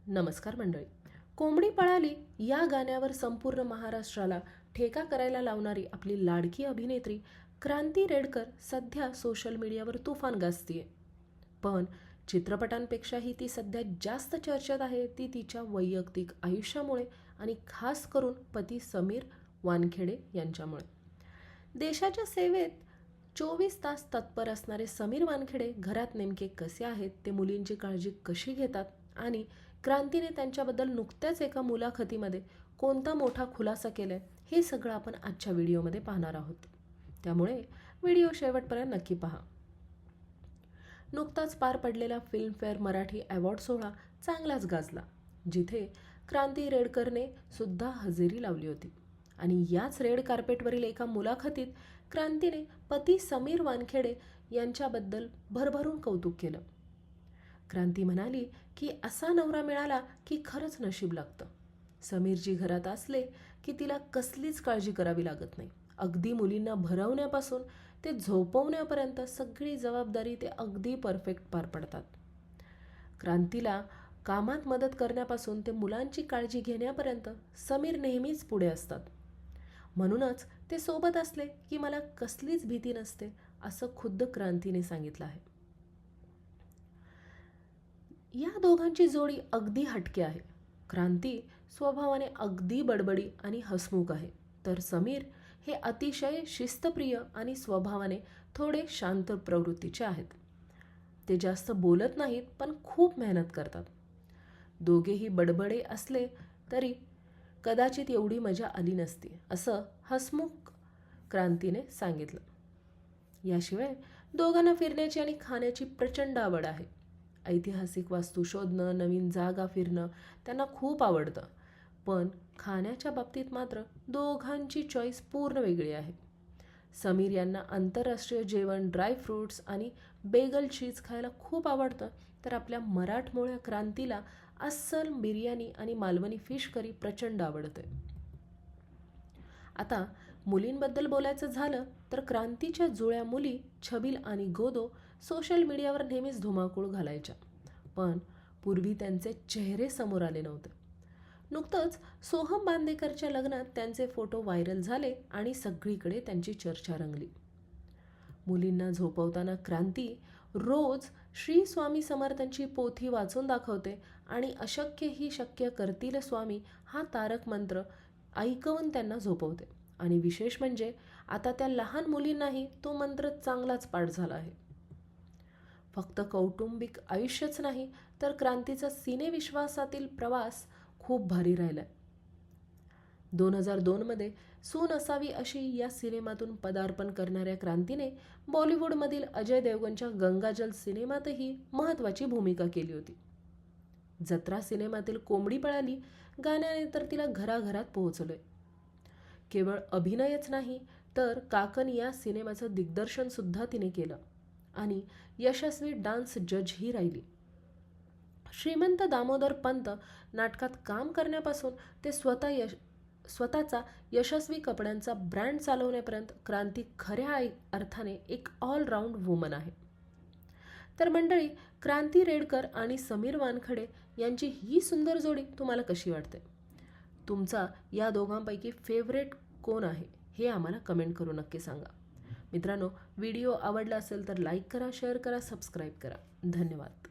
नमस्कार मंडळी. कोंबडी पळाली या गाण्यावर संपूर्ण महाराष्ट्राला ठेका करायला लावणारी आपली लाडकी अभिनेत्री क्रांती रेडकर सध्या सोशल मीडियावर तुफान गाजतीये. पण चित्रपटांपेक्षाही ती सध्या जास्त चर्चेत आहे ती तिच्या वैयक्तिक आयुष्यामुळे आणि खास करून पती समीर वानखेडे यांच्यामुळे. देशाच्या सेवेत 24 तास तत्पर असणारे समीर वानखेडे घरात नेमके कसे आहेत, ते मुलींची काळजी कशी घेतात आणि क्रांतीने त्यांच्याबद्दल नुकत्याच एका मुलाखतीमध्ये कोणता मोठा खुलासा केलाय, हे सगळं आपण आजच्या व्हिडिओमध्ये पाहणार आहोत. त्यामुळे व्हिडिओ शेवटपर्यंत नक्की पहा. नुकताच पार पडलेला फिल्मफेअर मराठी अवॉर्ड सोहळा चांगलाच गाजला, जिथे क्रांती रेडकरने सुद्धा हजेरी लावली होती. आणि याच रेड कार्पेटवरील एका मुलाखतीत क्रांतीने पती समीर वानखेडे यांच्याबद्दल भरभरून कौतुक केलं. क्रांती म्हणाली की असा नवरा मिळाला की खरंच नशीब लागतं. समीरजी घरात असले की तिला कसलीच काळजी करावी लागत नाही. अगदी मुलींना भरवण्यापासून ते झोपवण्यापर्यंत सगळी जबाबदारी ते अगदी परफेक्ट पार पडतात. क्रांतीला कामात मदत करण्यापासून ते मुलांची काळजी घेण्यापर्यंत समीर नेहमीच पुढे असतात. म्हणूनच ते सोबत असले की मला कसलीच भीती नसते, असं खुद्द क्रांतीने सांगितलं आहे. या दोघांची जोडी अगदी हटके आहे. क्रांती स्वभावाने अगदी बडबडी आणि हसमुख आहे, तर समीर हे अतिशय शिस्तप्रिय आणि स्वभावाने थोडे शांत प्रवृत्तीचे आहेत. ते जास्त बोलत नाहीत, पण खूप मेहनत करतात. दोघेही बडबडे असले तरी कदाचित एवढी मजा आली नसती, असं हसमुख क्रांतीने सांगितलं. याशिवाय दोघांना फिरण्याची आणि खाण्याची प्रचंड आवड आहे. ऐतिहासिक वास्तू शोधणं, नवीन जागा फिरणं त्यांना खूप आवडतं. पण खाण्याच्या बाबतीत मात्र दोघांची चॉईस पूर्ण वेगळी आहे. समीर यांना आंतरराष्ट्रीय जेवण, ड्रायफ्रूट्स आणि बेगल चीज खायला खूप आवडतं, तर आपल्या मराठमोळ्या क्रांतीला अस्सल बिर्याणी आणि मालवणी फिश करी प्रचंड आवडते. आता मुलींबद्दल बोलायचं झालं तर क्रांतीच्या जुळ्या मुली छबिल आणि गोदो सोशल मीडियावर नेहमीच धुमाकूळ घालायच्या, पण पूर्वी त्यांचे चेहरे समोर आले नव्हते. नुकतंच सोहम बांदेकरच्या लग्नात त्यांचे फोटो व्हायरल झाले आणि सगळीकडे त्यांची चर्चा रंगली. मुलींना झोपवताना क्रांती रोज श्री स्वामी समर्थांची पोथी वाचून दाखवते आणि अशक्य ही शक्य करतील स्वामी हा तारक मंत्र ऐकवून त्यांना झोपवते. आणि विशेष म्हणजे आता त्या लहान मुलींनाही तो मंत्र चांगलाच पाठ झाला आहे. फक्त कौटुंबिक आयुष्यच नाही, तर क्रांतीचा सिनेविश्वासातील प्रवास खूप भारी राहिलाय. 2002 मध्ये सून असावी अशी या सिनेमातून पदार्पण करणाऱ्या क्रांतीने बॉलिवूडमधील अजय देवगणच्या गंगाजल सिनेमातही महत्त्वाची भूमिका केली होती. जत्रा सिनेमातील कोंबडी पळाली गाण्याने तर तिला घराघरात पोहोचलोय. केवळ अभिनयच नाही, तर काकण या सिनेमाचं दिग्दर्शन सुद्धा तिने केलं आणि यशस्वी डान्स जजही राहिली. श्रीमंत दामोदर पंत नाटकात काम करण्यापासून ते स्वतःचा यशस्वी कपड्यांचा ब्रँड चालवण्यापर्यंत क्रांती खऱ्या अर्थाने एक ऑलराऊंड वुमन आहे. तर मंडळी, क्रांती रेडकर आणि समीर वानखेडे यांची ही सुंदर जोडी तुम्हाला कशी वाटते? तुमचा या दोघांपैकी फेवरेट कोण आहे, हे आम्हाला कमेंट करून नक्की सांगा. मित्रांनो, व्हिडिओ आवडला असेल तर लाईक करा, शेअर करा, सबस्क्राईब करा. धन्यवाद.